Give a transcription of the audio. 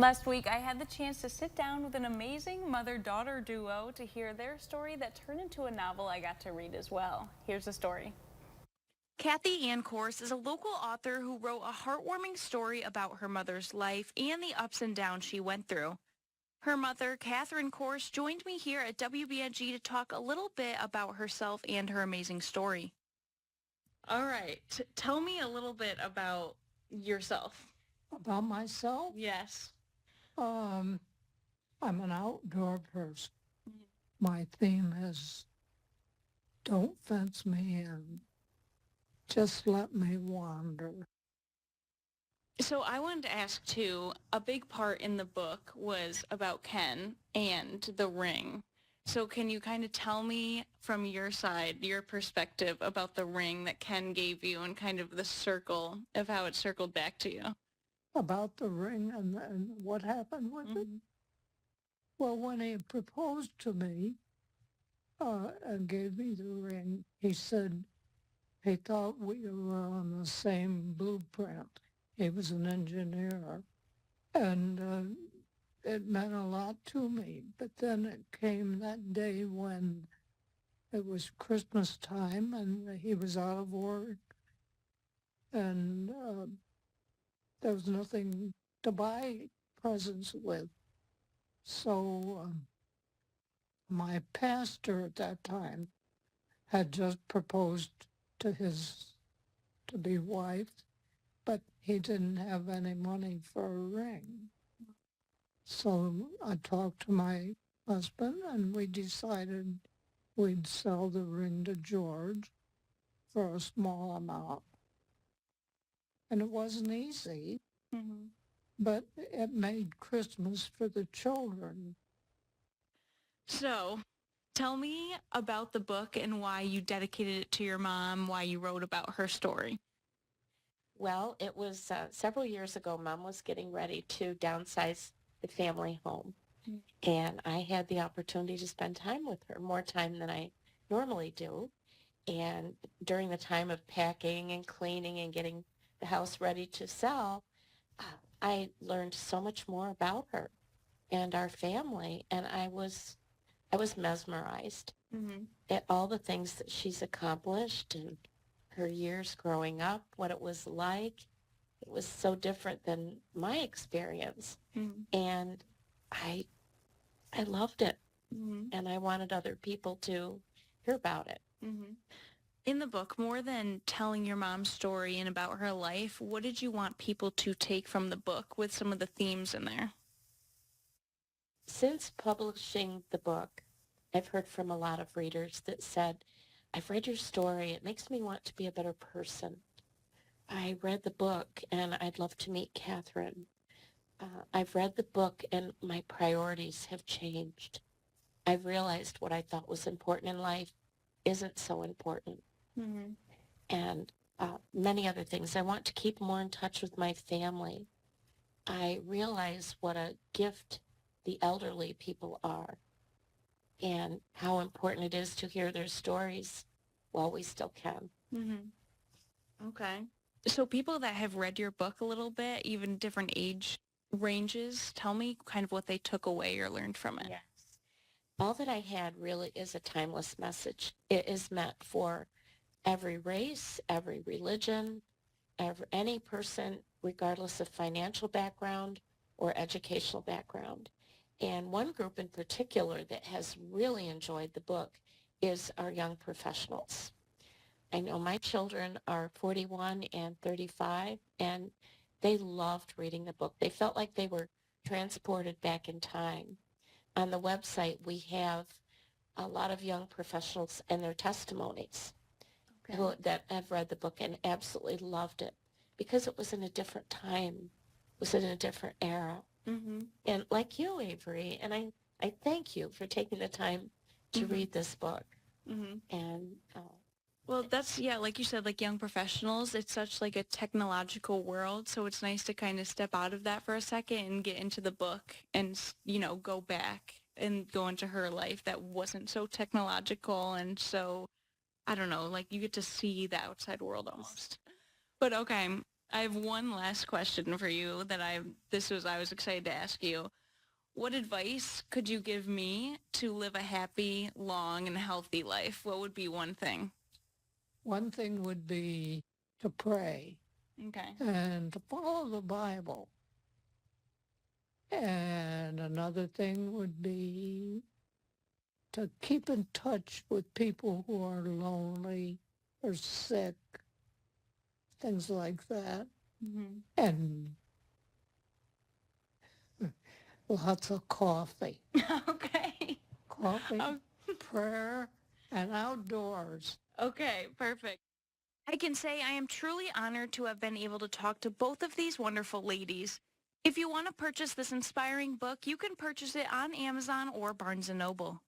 Last week, I had the chance to sit down with an amazing mother-daughter duo to hear their story that turned into a novel I got to read as well. Here's the story. Kathy Ann Kors is a local author who wrote a heartwarming story about her mother's life and the ups and downs she went through. Her mother, Catherine Kors, joined me here at WBNG to talk a little bit about herself and her amazing story. All right, tell me a little bit about yourself. About myself, Yes. um, I'm an outdoor person. My theme is don't fence me in, just let me wander. So I wanted to ask too, a big part in the book was about Ken and the ring. So can you kind of tell me from your side, your perspective about the ring that Ken gave you and kind of the circle of how it circled back to you? About the ring and what happened with it? Well, when he proposed to me and gave me the ring, he said he thought we were on the same blueprint. He was an engineer, and it meant a lot to me. But then it came that day when it was Christmas time and he was out of work, and there was nothing to buy presents with. So my pastor at that time had just proposed to his to-be wife, but he didn't have any money for a ring. So I talked to my husband and we decided we'd sell the ring to George for a small amount. And it wasn't easy, Mm-hmm. but it made Christmas for the children. So tell me about the book and why you dedicated it to your mom, why you wrote about her story. Well, it was several years ago. Mom was getting ready to downsize the family home. And I had the opportunity to spend time with her, more time than I normally do. And during the time of packing and cleaning and getting the house ready to sell, uh, I learned so much more about her and our family. And I was mesmerized Mm-hmm. at all the things that she's accomplished and her years growing up, what it was like. It was so different than my experience. Mm-hmm. And I I loved it. Mm-hmm. And I wanted other people to hear about it. Mm-hmm. In the book, more than telling your mom's story and about her life, what did you want people to take from the book with some of the themes in there? Since publishing the book, I've heard from a lot of readers that said, I've read your story. It makes me want to be a better person. I read the book and I'd love to meet Catherine. I've read the book and my priorities have changed. I've realized what I thought was important in life isn't so important. Mm-hmm. And many other things. I want to keep more in touch with my family. I realize what a gift the elderly people are and how important it is to hear their stories while we still can. Mm-hmm. Okay. So people that have read your book a little bit, even different age ranges, tell me kind of what they took away or learned from it. Yes. All that I had really is a timeless message. It is meant for every race, every religion, any person, regardless of financial background or educational background. And one group in particular that has really enjoyed the book is our young professionals. I know my children are 41 and 35, and they loved reading the book. They felt like they were transported back in time. On the website, we have a lot of young professionals and their testimonies that have read the book and absolutely loved it because it was in a different time, it was in a different era. Mm-hmm. And like you, Avery, and I thank you for taking the time to Mm-hmm. read this book. Mm-hmm. And Well, that's, yeah, like you said, like young professionals, it's such like a technological world. So it's nice to kind of step out of that for a second and get into the book and, go back and go into her life that wasn't so technological. And so, I don't know, like you get to see the outside world almost. But okay, I have one last question for you that I was excited to ask you. What advice could you give me to live a happy, long, and healthy life? What would be one thing? One thing would be to pray Okay. and to follow the Bible. And another thing would be to keep in touch with people who are lonely or sick, things like that. Mm-hmm. And lots of coffee. Okay. Coffee, Oh, prayer, and outdoors. okay, perfect. I can say I am truly honored to have been able to talk to both of these wonderful ladies. If you want to purchase this inspiring book, you can purchase it on Amazon or Barnes & Noble.